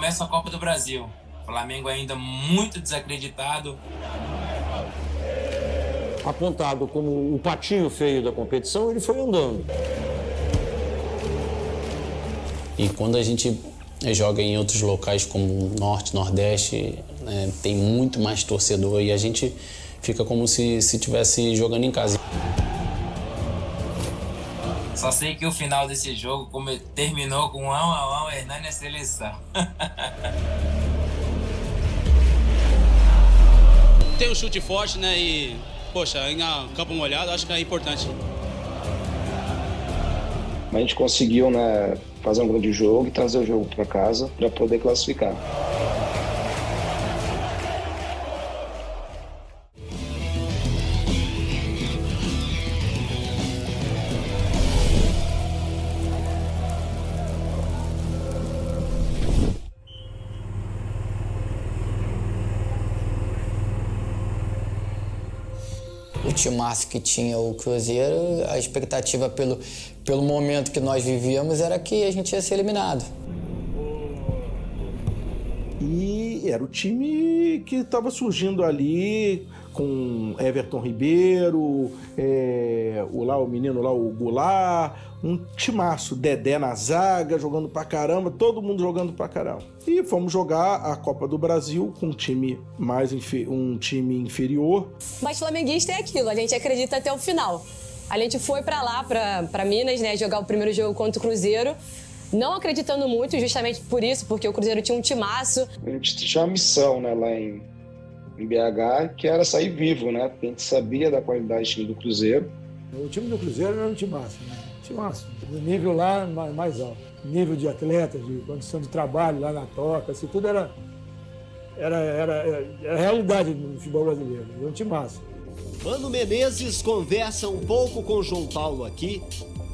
começa a Copa do Brasil. O Flamengo ainda muito desacreditado. Apontado como o patinho feio da competição, ele foi andando. E quando a gente joga em outros locais como Norte, Nordeste, tem muito mais torcedor e a gente fica como se estivesse jogando em casa. Só sei que o final desse jogo terminou com 1-1, Hernani a seleção. Tem um chute forte, né? E, poxa, em campo molhado, acho que é importante. A gente conseguiu, né, fazer um grande jogo e trazer o jogo para casa para poder classificar. O timaço que tinha o Cruzeiro, a expectativa pelo momento que nós vivíamos era que a gente ia ser eliminado. E era o time que estava surgindo ali com Everton Ribeiro, o menino lá, o Goulart, um timaço, Dedé na zaga, jogando pra caramba, todo mundo jogando pra caramba. E fomos jogar a Copa do Brasil com um time inferior. Mas flamenguista é aquilo, a gente acredita até o final. A gente foi pra lá, pra Minas, né, jogar o primeiro jogo contra o Cruzeiro, não acreditando muito, justamente por isso, porque o Cruzeiro tinha um timaço. A gente tinha uma missão, né, lá em BH, que era sair vivo, né? Porque a gente sabia da qualidade do time do Cruzeiro. O time do Cruzeiro era um timaço, né? Timaço. O nível lá mais alto. Nível de atleta, de condição de trabalho lá na toca, assim, tudo era realidade no futebol brasileiro. Era um timaço. Mano Menezes conversa um pouco com João Paulo aqui,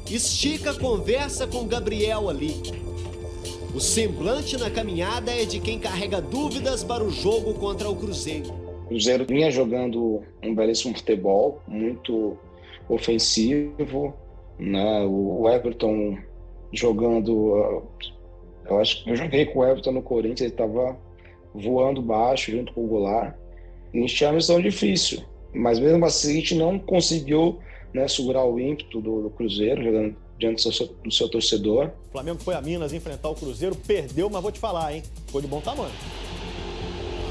estica a conversa com Gabriel ali. O semblante na caminhada é de quem carrega dúvidas para o jogo contra o Cruzeiro. O Cruzeiro vinha jogando um belíssimo futebol, muito ofensivo, né? O Everton jogando... Eu acho que eu joguei com o Everton no Corinthians, ele estava voando baixo junto com o Goulart. A gente tinha uma missão difícil, mas mesmo assim a gente não conseguiu, né, segurar o ímpeto do Cruzeiro, jogando diante do seu torcedor. O Flamengo foi a Minas enfrentar o Cruzeiro, perdeu, mas vou te falar, hein? Foi de bom tamanho.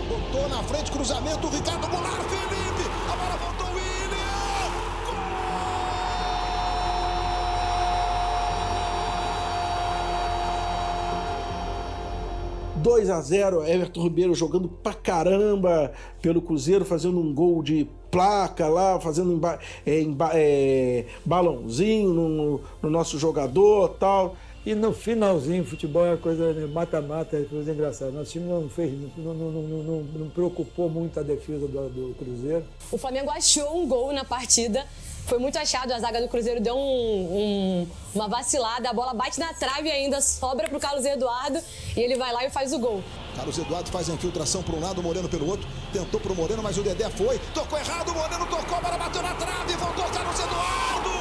Botou na frente, cruzamento, Ricardo Goulart, Felipe, a bola voltou, William! 2-0, Everton Ribeiro jogando pra caramba pelo Cruzeiro, fazendo um gol de placa lá, fazendo balãozinho no nosso jogador e tal. E no finalzinho, futebol é uma coisa mata-mata, é coisa engraçada. Nosso time não preocupou muito a defesa do Cruzeiro. O Flamengo achou um gol na partida. Foi muito achado, a zaga do Cruzeiro deu uma vacilada, a bola bate na trave e ainda sobra pro Carlos Eduardo e ele vai lá e faz o gol. Carlos Eduardo faz a infiltração por um lado, o Moreno pelo outro, tentou pro Moreno, mas o Dedé foi, tocou errado, o Moreno tocou, a bola bateu na trave, voltou Carlos Eduardo!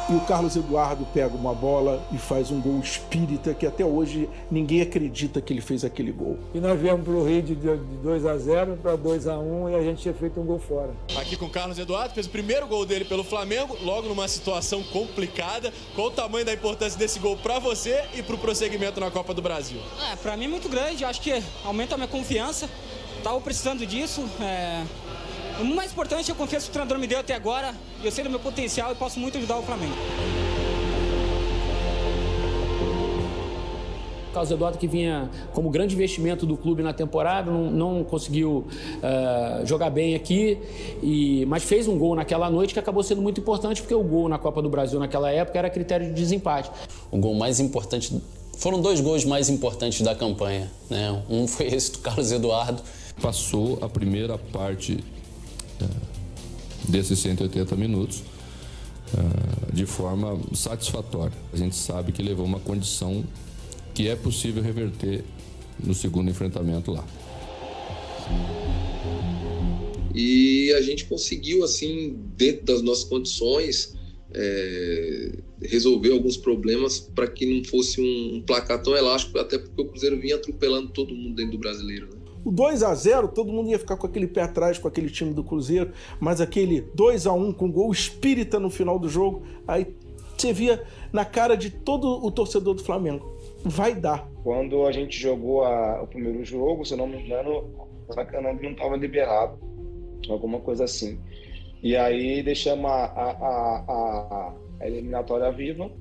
E o Carlos Eduardo pega uma bola e faz um gol espírita que até hoje ninguém acredita que ele fez aquele gol. E nós viemos pro Rio de 2-0 para 2-1 e a gente tinha feito um gol fora. Aqui com o Carlos Eduardo, fez o primeiro gol dele pelo Flamengo, logo numa situação complicada. Qual o tamanho da importância desse gol para você e para o prosseguimento na Copa do Brasil? Para mim é muito grande, acho que aumenta a minha confiança. Estava precisando disso. O mais importante é a confiança que o treinador me deu até agora. Eu sei do meu potencial e posso muito ajudar o Flamengo. O Carlos Eduardo, que vinha como grande investimento do clube na temporada, não conseguiu jogar bem aqui, mas fez um gol naquela noite que acabou sendo muito importante, porque o gol na Copa do Brasil naquela época era critério de desempate. O gol mais importante... Foram 2 gols mais importantes da campanha, né? Um foi esse do Carlos Eduardo. Passou a primeira parte desses 180 minutos de forma satisfatória. A gente sabe que levou uma condição que é possível reverter no segundo enfrentamento lá. E a gente conseguiu, assim, dentro das nossas condições, resolver alguns problemas para que não fosse um placar tão elástico, até porque o Cruzeiro vinha atropelando todo mundo dentro do Brasileiro, né? O 2-0, todo mundo ia ficar com aquele pé atrás com aquele time do Cruzeiro, mas aquele 2-1 com gol espírita no final do jogo, aí você via na cara de todo o torcedor do Flamengo. Vai dar. Quando a gente jogou o primeiro jogo, se eu não me engano, o Maracanã não estava liberado, alguma coisa assim. E aí deixamos a eliminatória viva.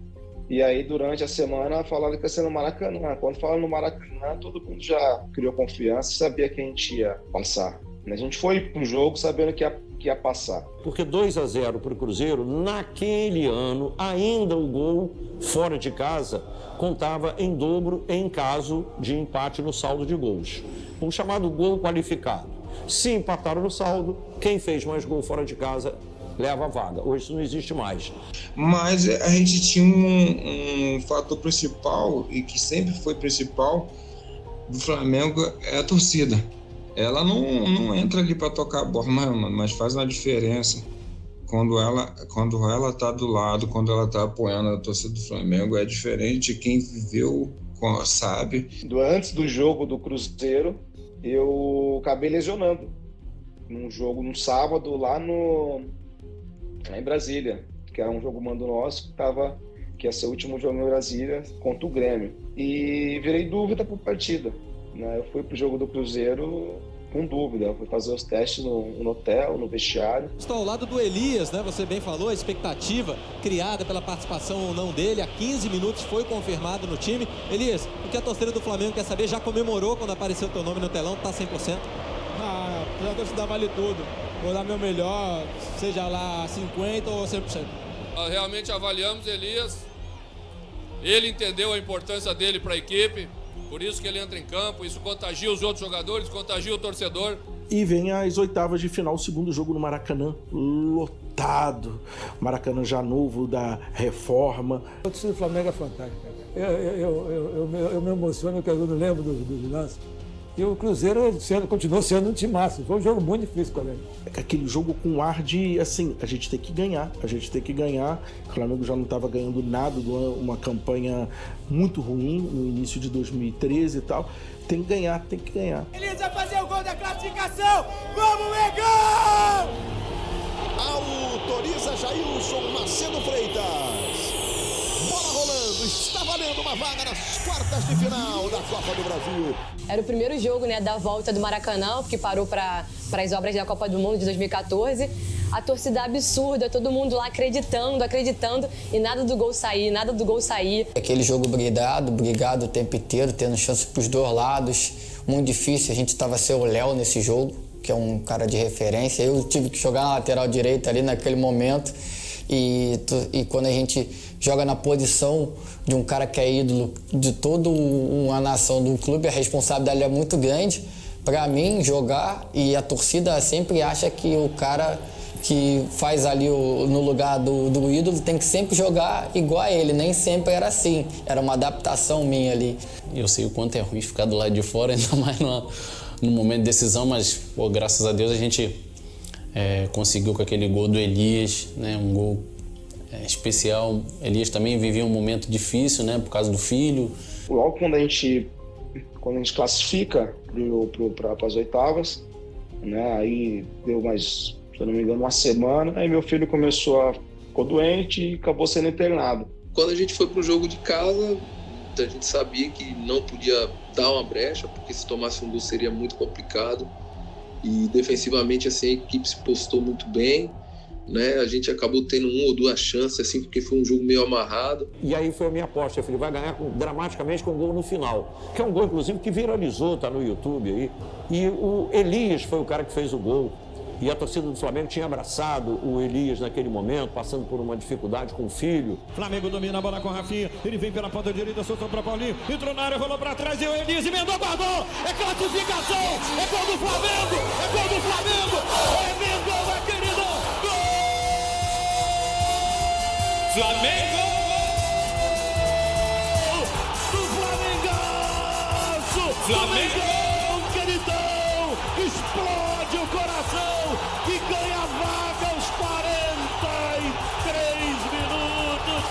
E aí, durante a semana, falaram que ia ser no Maracanã. Quando falaram no Maracanã, todo mundo já criou confiança e sabia que a gente ia passar. A gente foi pro jogo sabendo que ia passar. Porque 2-0 para o Cruzeiro, naquele ano, ainda o gol fora de casa contava em dobro em caso de empate no saldo de gols. Um chamado gol qualificado. Se empataram no saldo, quem fez mais gol fora de casa leva a vaga. Hoje isso não existe mais. Mas a gente tinha um fator principal, e que sempre foi principal, do Flamengo, é a torcida. Ela não entra ali para tocar a bola, mas faz uma diferença. Quando ela tá do lado, quando ela tá apoiando a torcida do Flamengo, é diferente. Quem viveu sabe. Antes do jogo do Cruzeiro, eu acabei lesionando. Num jogo, no sábado, lá em Brasília, que era um jogo mando nosso, que ia ser o último jogo em Brasília contra o Grêmio. E virei dúvida por partida, né? Eu fui pro jogo do Cruzeiro com dúvida, fui fazer os testes no hotel, no vestiário. Estou ao lado do Elias, né? Você bem falou, a expectativa criada pela participação ou não dele, há 15 minutos foi confirmado no time. Elias, o que a torcida do Flamengo quer saber? Já comemorou quando apareceu o teu nome no telão? Tá 100%? A torcida vale tudo. Vou dar meu melhor, seja lá 50% ou 100%. Nós realmente avaliamos Elias. Ele entendeu a importância dele para a equipe, por isso que ele entra em campo. Isso contagia os outros jogadores, contagia o torcedor. E vem as oitavas de final, o segundo jogo no Maracanã, lotado. Maracanã já novo, da reforma. A torcida do Flamengo é fantástica. Eu me emociono, porque eu não lembro dos lances. E o Cruzeiro continuou sendo um timaço. Foi um jogo muito difícil com ele. Aquele jogo com ar de, assim, a gente tem que ganhar. O Flamengo já não estava ganhando nada, uma campanha muito ruim no início de 2013 e tal. Tem que ganhar. Elias vai fazer o gol da classificação! Vamos, Mengão! Autoriza Jailson Macedo Freitas. Bola rolando, está valendo uma vaga nas quartas de final da Copa do Brasil. Era o primeiro jogo, né, da volta do Maracanã, que parou para as obras da Copa do Mundo de 2014. A torcida absurda, todo mundo lá acreditando, e nada do gol sair. Aquele jogo brigado o tempo inteiro, tendo chance pros dois lados, muito difícil. A gente estava sem o Léo nesse jogo, que é um cara de referência. Eu tive que jogar na lateral direita ali naquele momento. E quando a gente joga na posição de um cara que é ídolo de toda uma nação do clube, a responsabilidade é muito grande. Para mim, jogar, e a torcida sempre acha que o cara que faz ali no lugar do ídolo tem que sempre jogar igual a ele. Nem sempre era assim, era uma adaptação minha ali. Eu sei o quanto é ruim ficar do lado de fora, ainda mais no momento de decisão, mas pô, graças a Deus a gente conseguiu com aquele gol do Elias, né, um gol especial. Elias também vivia um momento difícil, né, por causa do filho. Logo quando a gente classifica para as oitavas, né, aí deu mais, se eu não me engano, uma semana, aí meu filho ficou doente e acabou sendo internado. Quando a gente foi pro jogo de casa, a gente sabia que não podia dar uma brecha, porque se tomasse um gol seria muito complicado. E defensivamente assim, a equipe se postou muito bem, né? A gente acabou tendo uma ou duas chances, assim, porque foi um jogo meio amarrado. E aí foi a minha aposta, eu falei, vai ganhar dramaticamente com um gol no final. Que é um gol, inclusive, que viralizou, tá no YouTube aí. E o Elias foi o cara que fez o gol. E a torcida do Flamengo tinha abraçado o Elias naquele momento, passando por uma dificuldade com o filho. Flamengo domina a bola com o Rafinha. Ele vem pela ponta direita, soltou para Paulinho. Entrou na área, rolou para trás e o Elias emendou, guardou. É classificação! É gol do Flamengo! É gol do Flamengo! Emendou, é querido! Gol! Flamengo! Do Flamengaço! Flamengo! Queridão! Explode o coração que ganha a vaga aos 43 minutos.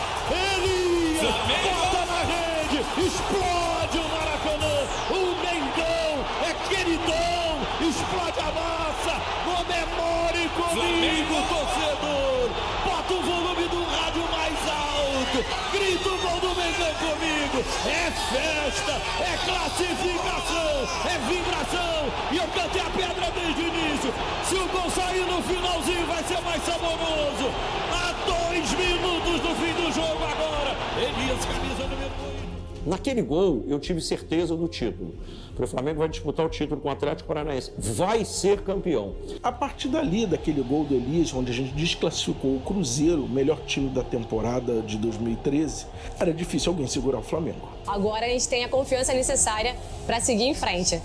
explode o Maracanã, o Mengão é queridão, explode a massa, comemore comigo, torcedor, bota o volume do rádio mais alto, grita o gol do Mengão comigo, é festa, é classificação, é vibração, e eu cantei a pedra desde o início, se o gol sair no finalzinho vai ser mais saboroso, a 2 minutos do fim do jogo agora, Elias, camisa número 8. Naquele gol, eu tive certeza do título. O Flamengo vai disputar o título com o Atlético Paranaense. Vai ser campeão. A partir dali, daquele gol do Elias, onde a gente desclassificou o Cruzeiro, o melhor time da temporada de 2013, era difícil alguém segurar o Flamengo. Agora a gente tem a confiança necessária para seguir em frente.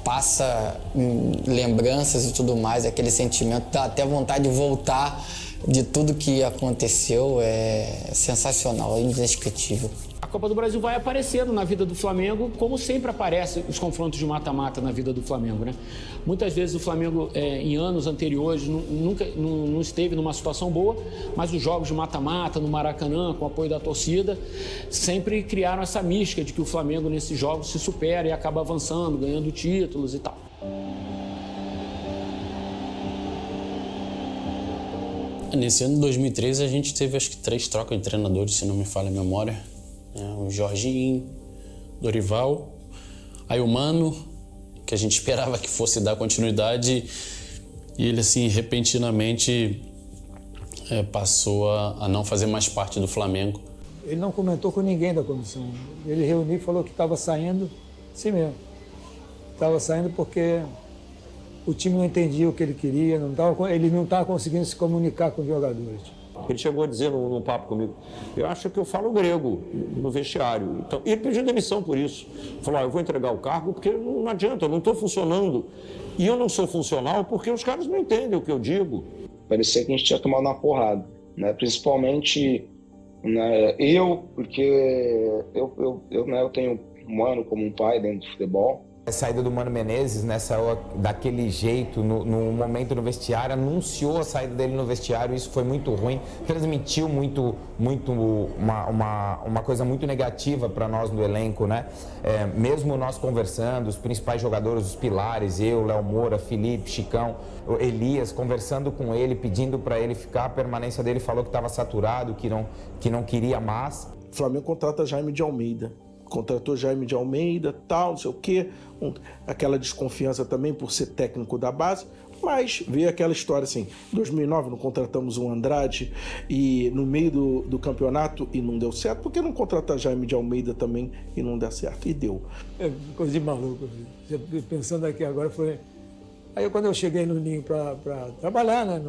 Passa lembranças e tudo mais, aquele sentimento, dá até vontade de voltar de tudo que aconteceu, é sensacional, é indescritível. A Copa do Brasil vai aparecendo na vida do Flamengo, como sempre aparece os confrontos de mata-mata na vida do Flamengo, né? Muitas vezes o Flamengo, em anos anteriores, nunca esteve numa situação boa, mas os jogos de mata-mata no Maracanã, com o apoio da torcida, sempre criaram essa mística de que o Flamengo nesses jogos se supera e acaba avançando, ganhando títulos e tal. Nesse ano de 2013 a gente teve acho que 3 trocas de treinadores, se não me falha a memória. O Jorginho, Dorival, aí o Mano, que a gente esperava que fosse dar continuidade, e ele assim repentinamente passou a não fazer mais parte do Flamengo. Ele não comentou com ninguém da comissão. Ele reuniu e falou que estava saindo, assim mesmo. Estava saindo porque o time não entendia o que ele queria, ele não estava conseguindo se comunicar com os jogadores. Ele chegou a dizer num papo comigo, eu acho que eu falo grego no vestiário. Então, ele pediu demissão por isso. Falou, eu vou entregar o cargo porque não adianta, eu não estou funcionando. E eu não sou funcional porque os caras não entendem o que eu digo. Parecia que a gente tinha tomado uma porrada, né? Principalmente porque eu tenho um Mano como um pai dentro do futebol. A saída do Mano Menezes, daquele jeito, no momento no vestiário, anunciou a saída dele no vestiário, isso foi muito ruim, transmitiu muito uma coisa muito negativa para nós no elenco, né? Mesmo nós conversando, os principais jogadores, os pilares, eu, Léo Moura, Felipe, Chicão, Elias, conversando com ele, pedindo para ele ficar, a permanência dele falou que estava saturado, que não queria mais. O Flamengo contrata Jaime de Almeida. Contratou Jaime de Almeida, tal, não sei o quê. Aquela desconfiança também por ser técnico da base. Mas veio aquela história assim, em 2009 não contratamos o Andrade e no meio do campeonato e não deu certo. Por que não contratar Jaime de Almeida também e não deu certo? E deu. É coisa de maluco. Pensando aqui agora foi... Aí quando eu cheguei no Ninho para trabalhar, né,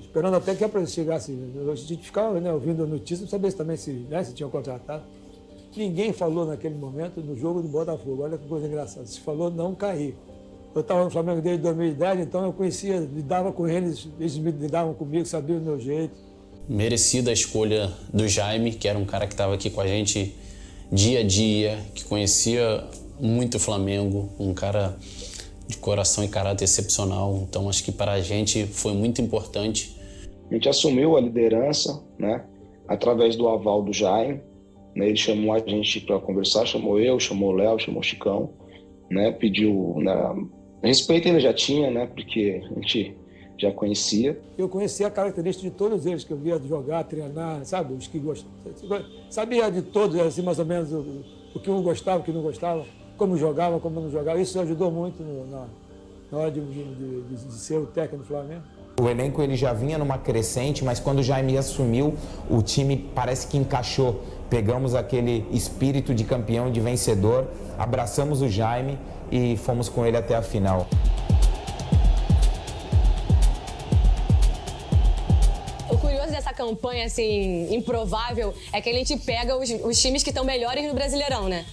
esperando até que a chegasse, a gente ficava ouvindo a notícia, não sabia também se tinham contratado. Ninguém falou naquele momento no jogo do Botafogo. Olha que coisa engraçada. Se falou não cair. Eu estava no Flamengo desde 2010, então eu conhecia, lidava com eles lidavam comigo, sabiam o meu jeito. Merecida a escolha do Jaime, que era um cara que estava aqui com a gente dia a dia, que conhecia muito o Flamengo, um cara de coração e caráter excepcional. Então acho que para a gente foi muito importante. A gente assumiu a liderança, né, através do aval do Jaime. Ele chamou a gente para conversar, chamou eu, chamou o Léo, chamou o Chicão, né? Pediu, respeito ele já tinha, né? Porque a gente já conhecia. Eu conhecia a característica de todos eles que eu via jogar, treinar, sabe? Os que gostavam. Sabia de todos, assim, mais ou menos, o que um gostava, o que não gostava, como jogava, como não jogava. Isso ajudou muito na hora de ser o técnico do Flamengo. O elenco ele já vinha numa crescente, mas quando o Jaime assumiu, o time parece que encaixou. Pegamos aquele espírito de campeão, de vencedor, abraçamos o Jaime e fomos com ele até a final. O curioso dessa campanha, assim, improvável, é que a gente pega os times que estão melhores no Brasileirão, né?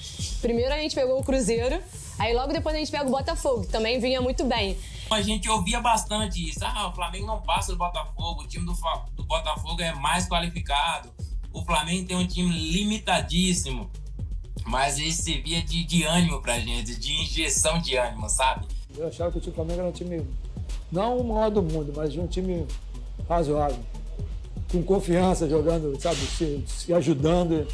Primeiro a gente pegou o Cruzeiro, aí logo depois a gente pega o Botafogo, que também vinha muito bem. A gente ouvia bastante isso. O Flamengo não passa do Botafogo, o time do Botafogo é mais qualificado. O Flamengo tem um time limitadíssimo. Mas isso servia de ânimo pra gente, de injeção de ânimo, sabe? Eu achava que o time do Flamengo era um time, não o maior do mundo, mas de um time razoável. Com confiança, jogando, sabe, se ajudando.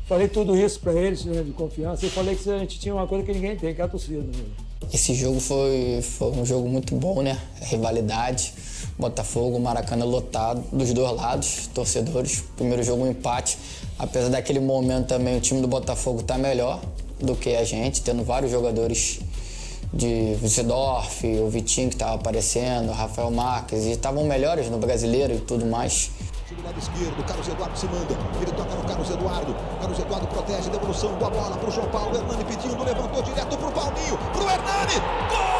falei tudo isso para eles, né, de confiança, e falei que a gente tinha uma coisa que ninguém tem, que é a torcida. Né? Esse jogo foi um jogo muito bom, né? Rivalidade, Botafogo, Maracanã lotado, dos dois lados, torcedores. Primeiro jogo, um empate. Apesar daquele momento também, o time do Botafogo tá melhor do que a gente, tendo vários jogadores de Zidorf, o Vitinho que estava aparecendo, o Rafael Marques, e estavam melhores no Brasileiro e tudo mais. Do lado esquerdo, Carlos Eduardo se manda, ele toca no Carlos Eduardo protege, devolução da bola pro João Paulo, Hernani pedindo, levantou direto pro Paulinho, pro Hernani, gol!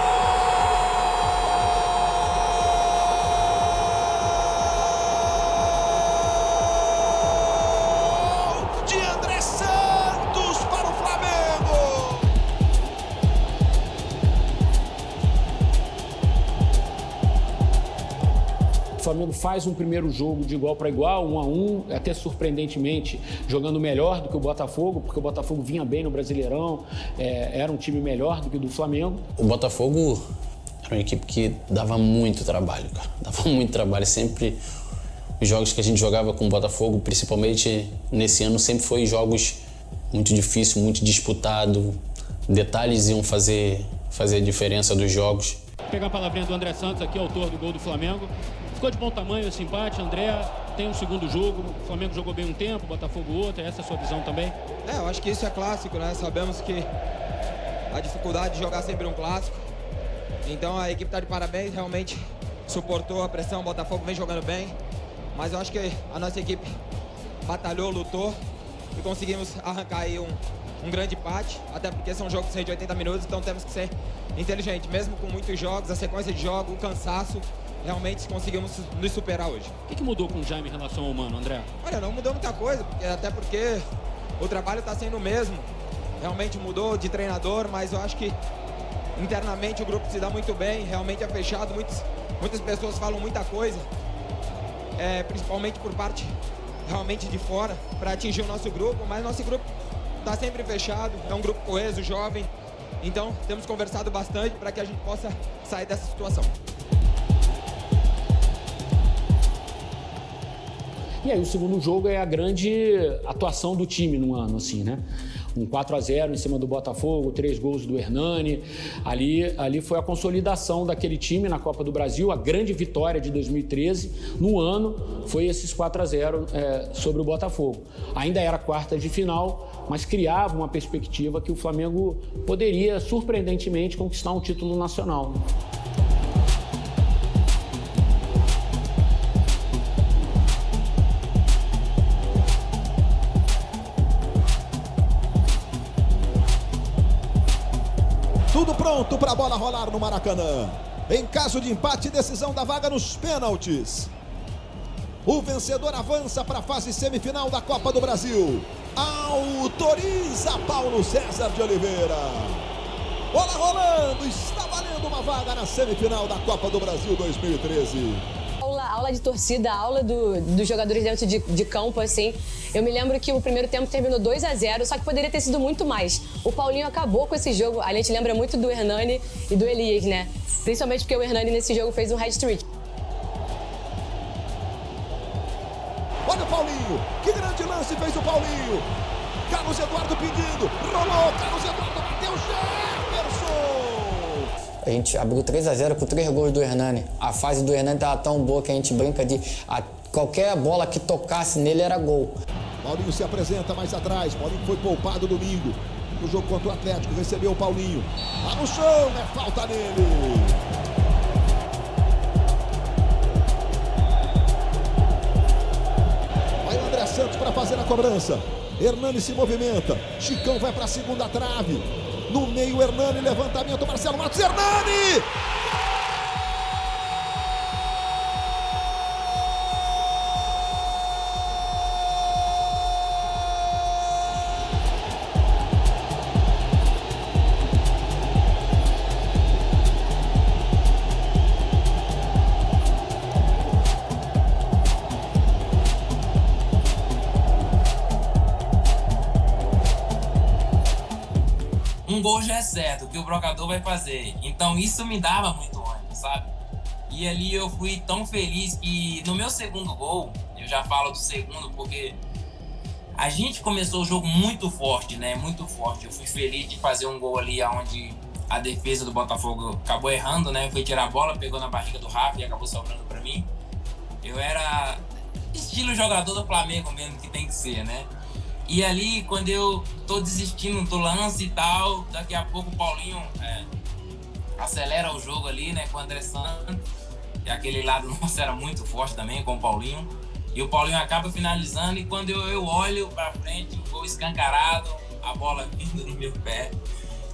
O Flamengo faz um primeiro jogo de igual para igual, 1-1, até surpreendentemente jogando melhor do que o Botafogo, porque o Botafogo vinha bem no Brasileirão, era um time melhor do que o do Flamengo. O Botafogo era uma equipe que dava muito trabalho, cara. Dava muito trabalho. Sempre os jogos que a gente jogava com o Botafogo, principalmente nesse ano, sempre foi jogos muito difíceis, muito disputados. Detalhes iam fazer a diferença dos jogos. Vou pegar a palavrinha do André Santos aqui, autor do gol do Flamengo. Ficou de bom tamanho esse empate, André. Tem um segundo jogo, o Flamengo jogou bem um tempo, o Botafogo outro. Essa é a sua visão também? Eu acho que isso é clássico, né? Sabemos que a dificuldade de jogar sempre um clássico. Então a equipe está de parabéns, realmente suportou a pressão, o Botafogo vem jogando bem. Mas eu acho que a nossa equipe batalhou, lutou e conseguimos arrancar aí um grande empate. Até porque são jogos de 180 minutos, então temos que ser inteligentes. Mesmo com muitos jogos, a sequência de jogo, o cansaço, realmente conseguimos nos superar hoje. O que mudou com o Jaime em relação ao Mano, André? Olha, não mudou muita coisa, até porque o trabalho está sendo o mesmo. Realmente mudou de treinador, mas eu acho que internamente o grupo se dá muito bem, realmente é fechado, muitas pessoas falam muita coisa, principalmente por parte realmente de fora, para atingir o nosso grupo, mas nosso grupo está sempre fechado, é um grupo coeso, jovem, então temos conversado bastante para que a gente possa sair dessa situação. E aí o segundo jogo é a grande atuação do time no ano, assim, né? Um 4-0 em cima do Botafogo, 3 gols do Hernani. Ali foi a consolidação daquele time na Copa do Brasil, a grande vitória de 2013. No ano, foi esses 4-0 sobre o Botafogo. Ainda era quarta de final, mas criava uma perspectiva que o Flamengo poderia, surpreendentemente, conquistar um título nacional. Tudo pronto para a bola rolar no Maracanã. Em caso de empate, decisão da vaga nos pênaltis. O vencedor avança para a fase semifinal da Copa do Brasil. Autoriza Paulo César de Oliveira. Bola rolando, está valendo uma vaga na semifinal da Copa do Brasil 2013. Aula de torcida, aula dos jogadores dentro de campo, assim. Eu me lembro que o primeiro tempo terminou 2-0, só que poderia ter sido muito mais. O Paulinho acabou com esse jogo. A gente lembra muito do Hernani e do Elias, né? Principalmente porque o Hernani nesse jogo fez um hat-trick. Olha o Paulinho, que grande lance fez o Paulinho. Carlos Eduardo pedindo, rolou, Carlos Eduardo bateu, Jefferson. A gente abriu 3-0 com 3 gols do Hernani. A fase do Hernani estava tão boa que a gente brinca de qualquer bola que tocasse nele era gol. Paulinho se apresenta mais atrás. Paulinho foi poupado domingo no jogo contra o Atlético. Recebeu o Paulinho. Tá no chão, é falta nele. Vai o André Santos para fazer a cobrança. Hernani se movimenta. Chicão vai para a segunda trave. No meio, Hernani, levantamento, Marcelo Matos, Hernani! Um gol já é certo, que o brocador vai fazer. Então isso me dava muito ânimo, sabe? E ali eu fui tão feliz que no meu segundo gol, eu já falo do segundo porque A gente começou o jogo muito forte, né? Muito forte. Eu fui feliz de fazer um gol ali onde a defesa do Botafogo acabou errando, né? Foi tirar a bola, pegou na barriga do Rafa e acabou sobrando para mim. Eu era estilo jogador do Flamengo mesmo, que tem que ser, né? E ali, quando eu tô desistindo do lance e tal, daqui a pouco o Paulinho acelera o jogo ali, né, com o André Santos. E aquele lado nosso era muito forte também, com o Paulinho. E o Paulinho acaba finalizando e quando eu olho pra frente, o gol escancarado, a bola vindo no meu pé.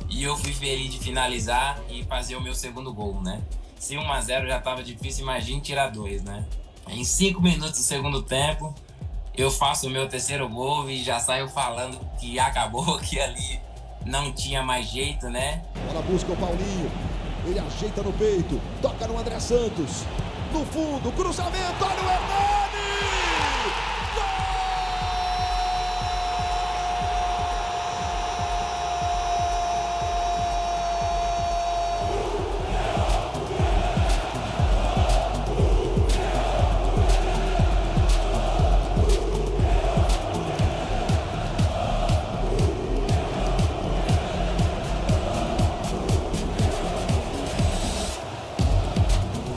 E eu fui feliz de finalizar e fazer o meu segundo gol, né? Se 1-0 já tava difícil, imagine tirar 2, né? Em 5 minutos do segundo tempo, eu faço o meu terceiro gol e já saio falando que acabou, que ali não tinha mais jeito, né? Ela busca o Paulinho, ele ajeita no peito, toca no André Santos, no fundo, cruzamento, olha o Hernani!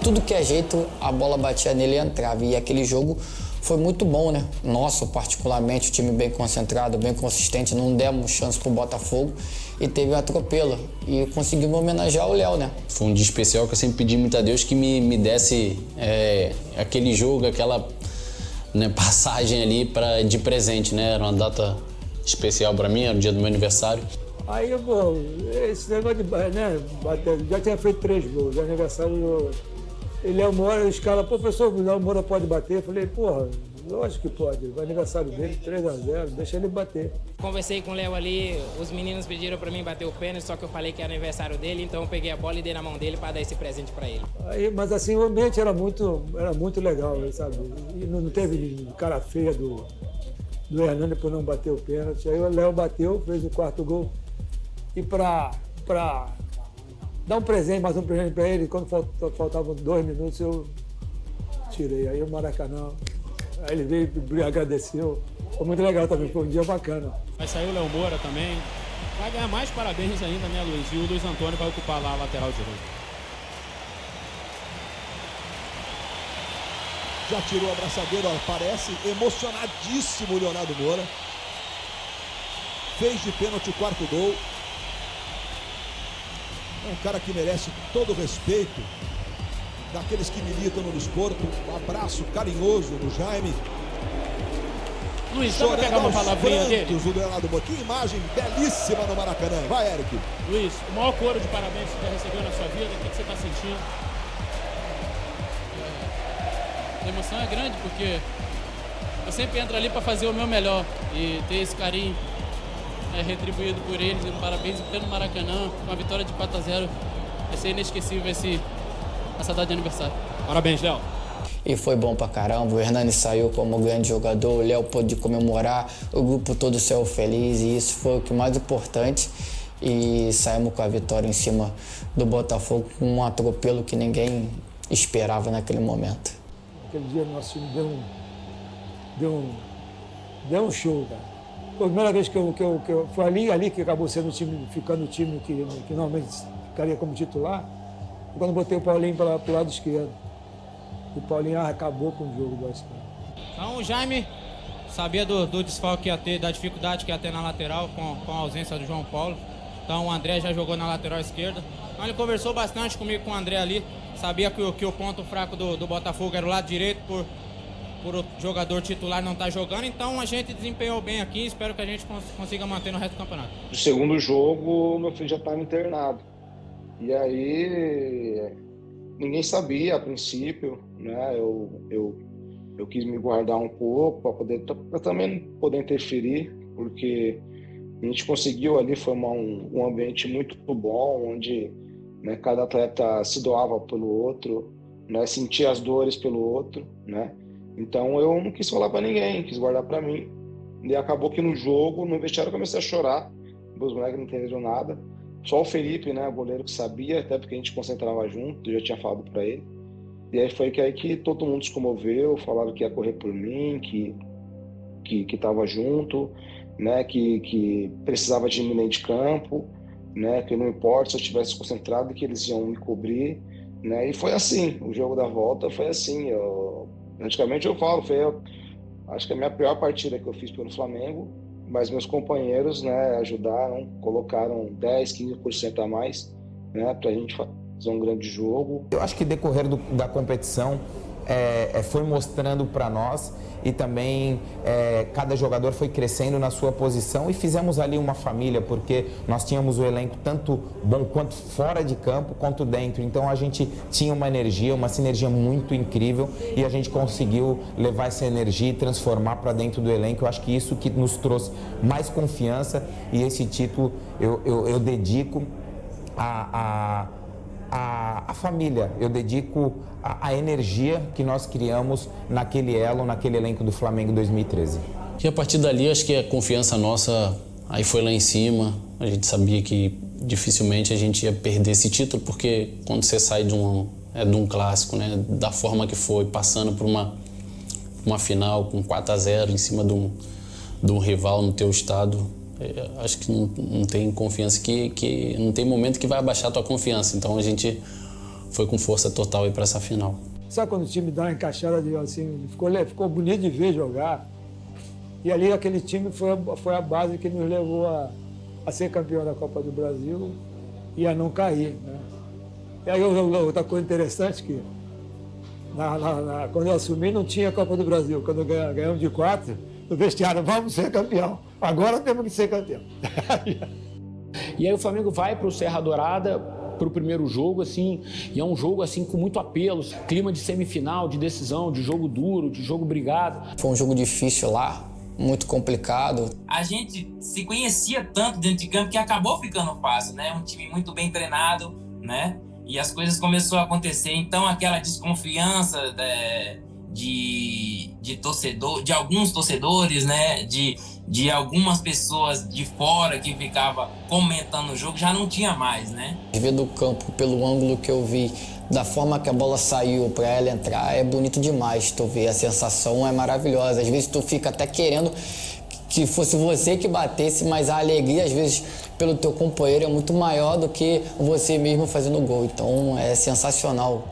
Tudo que é jeito, a bola batia nele e entrava. E aquele jogo foi muito bom, né? Nosso, particularmente, o time bem concentrado, bem consistente. Não demos chance pro Botafogo e teve um atropelo. E conseguimos homenagear o Léo, né? Foi um dia especial que eu sempre pedi muito a Deus que me desse aquele jogo, aquela passagem ali de presente, né? Era uma data especial para mim, era o dia do meu aniversário. Aí, pô, esse negócio de bater, já tinha feito 3 gols, de aniversário. Léo Moura escala, professor, o Léo Moura pode bater? Eu falei, porra, lógico que pode, o aniversário dele, 3-0, deixa ele bater. Conversei com o Léo ali, os meninos pediram pra mim bater o pênalti, só que eu falei que era aniversário dele, então eu peguei a bola e dei na mão dele pra dar esse presente pra ele. Aí, mas assim, o ambiente era muito legal, sabe? E não teve cara feia do Hernani por não bater o pênalti. Aí o Léo bateu, fez o 4º gol. E pra dar um presente, mais um presente para ele, quando faltavam 2 minutos, eu tirei. Aí o Maracanã, aí ele veio e agradeceu. Foi muito legal também, foi um dia bacana. Vai sair o Léo Moura também. Vai ganhar mais parabéns ainda, né, Luiz? E o Luiz Antônio vai ocupar lá a lateral direita. Já tirou a abraçadeira, parece emocionadíssimo o Leonardo Moura. Fez de pênalti o 4º gol. É um cara que merece todo o respeito daqueles que militam no desporto. Um abraço carinhoso do Jaime. Luiz, dá pra pegar uma palavrinha dele? O Leonardo Moura. Que imagem belíssima no Maracanã. Vai, Eric. Luiz, o maior coro de parabéns que você já recebeu na sua vida, o que você está sentindo? A emoção é grande porque eu sempre entro ali para fazer o meu melhor e ter esse carinho retribuído por eles. E parabéns pelo Maracanã, com a vitória de 4-0. Vai ser inesquecível essa data de aniversário. Parabéns, Léo. E foi bom pra caramba, o Hernani saiu como grande jogador, o Léo pôde comemorar, o grupo todo saiu feliz e isso foi o que mais importante. E saímos com a vitória em cima do Botafogo, com um atropelo que ninguém esperava naquele momento. Aquele dia nosso time deu um show, cara. Foi a primeira vez que eu foi ali que acabou ficando o time que normalmente ficaria como titular. Quando botei o Paulinho para o lado esquerdo. O Paulinho acabou com o jogo do Aston. Então o Jaime sabia do desfalque que ia ter, da dificuldade que ia ter na lateral com a ausência do João Paulo. Então o André já jogou na lateral esquerda. Então ele conversou bastante comigo com o André ali. Sabia que o ponto fraco do Botafogo era o lado direito por o jogador titular não estar jogando. Então a gente desempenhou bem aqui. Espero que a gente consiga manter no resto do campeonato. No segundo jogo, meu filho já estava internado. E aí ninguém sabia a princípio, né? Eu quis me guardar um pouco para também não poder interferir, porque a gente conseguiu ali formar um ambiente muito bom, onde, né, cada atleta se doava pelo outro, né, sentia as dores pelo outro, né? Então eu não quis falar para ninguém, quis guardar para mim. E acabou que no jogo, no vestiário, eu comecei a chorar. Meus moleques não entenderam nada. Só o Felipe, né, o goleiro, que sabia, até porque a gente concentrava junto, eu já tinha falado para ele. E aí foi que todo mundo se comoveu, falaram que ia correr por mim, que que estava junto, né, que precisava de mim dentro de campo, né, que não importa se eu estivesse concentrado que eles iam me cobrir, né, e foi assim, o jogo da volta foi assim, praticamente eu falo, acho que a minha pior partida que eu fiz pelo Flamengo, mas meus companheiros, né, ajudaram, colocaram 10, 15% a mais, né, para a gente fazer um grande jogo. Eu acho que decorrer da competição foi mostrando para nós e também cada jogador foi crescendo na sua posição e fizemos ali uma família, porque nós tínhamos o elenco tanto bom quanto fora de campo, quanto dentro. Então a gente tinha uma sinergia muito incrível e a gente conseguiu levar essa energia e transformar para dentro do elenco. Eu acho que isso que nos trouxe mais confiança e esse título eu dedico a família, eu dedico a energia que nós criamos naquele elo, naquele elenco do Flamengo 2013. E a partir dali, acho que a confiança nossa aí foi lá em cima. A gente sabia que dificilmente a gente ia perder esse título, porque quando você sai de um clássico, né, da forma que foi, passando por uma final com 4-0 em cima de um rival no teu estado, acho que não tem confiança, que não tem momento que vai abaixar a tua confiança. Então a gente foi com força total aí para essa final. Sabe quando o time dá uma encaixada, assim, ficou bonito de ver jogar. E ali aquele time foi a base que nos levou a ser campeão da Copa do Brasil e a não cair, né? E aí outra coisa interessante que quando eu assumi não tinha Copa do Brasil. Quando ganhamos de 4, no vestiário, vamos ser campeão. Agora temos que ser campeão. E aí o Flamengo vai para o Serra Dourada para o primeiro jogo, assim, e é um jogo assim com muito apelo, clima de semifinal, de decisão, de jogo duro, de jogo brigado. Foi um jogo difícil lá, muito complicado. A gente se conhecia tanto dentro de campo que acabou ficando fácil, né? Um time muito bem treinado, né? E as coisas começaram a acontecer. Então aquela desconfiança de torcedor, de alguns torcedores, né? De algumas pessoas de fora que ficavam comentando o jogo, já não tinha mais, né? Ver do campo, pelo ângulo que eu vi, da forma que a bola saiu para ela entrar, é bonito demais. Tu vê, a sensação é maravilhosa. Às vezes tu fica até querendo que fosse você que batesse, mas a alegria, às vezes, pelo teu companheiro é muito maior do que você mesmo fazendo gol. Então é sensacional.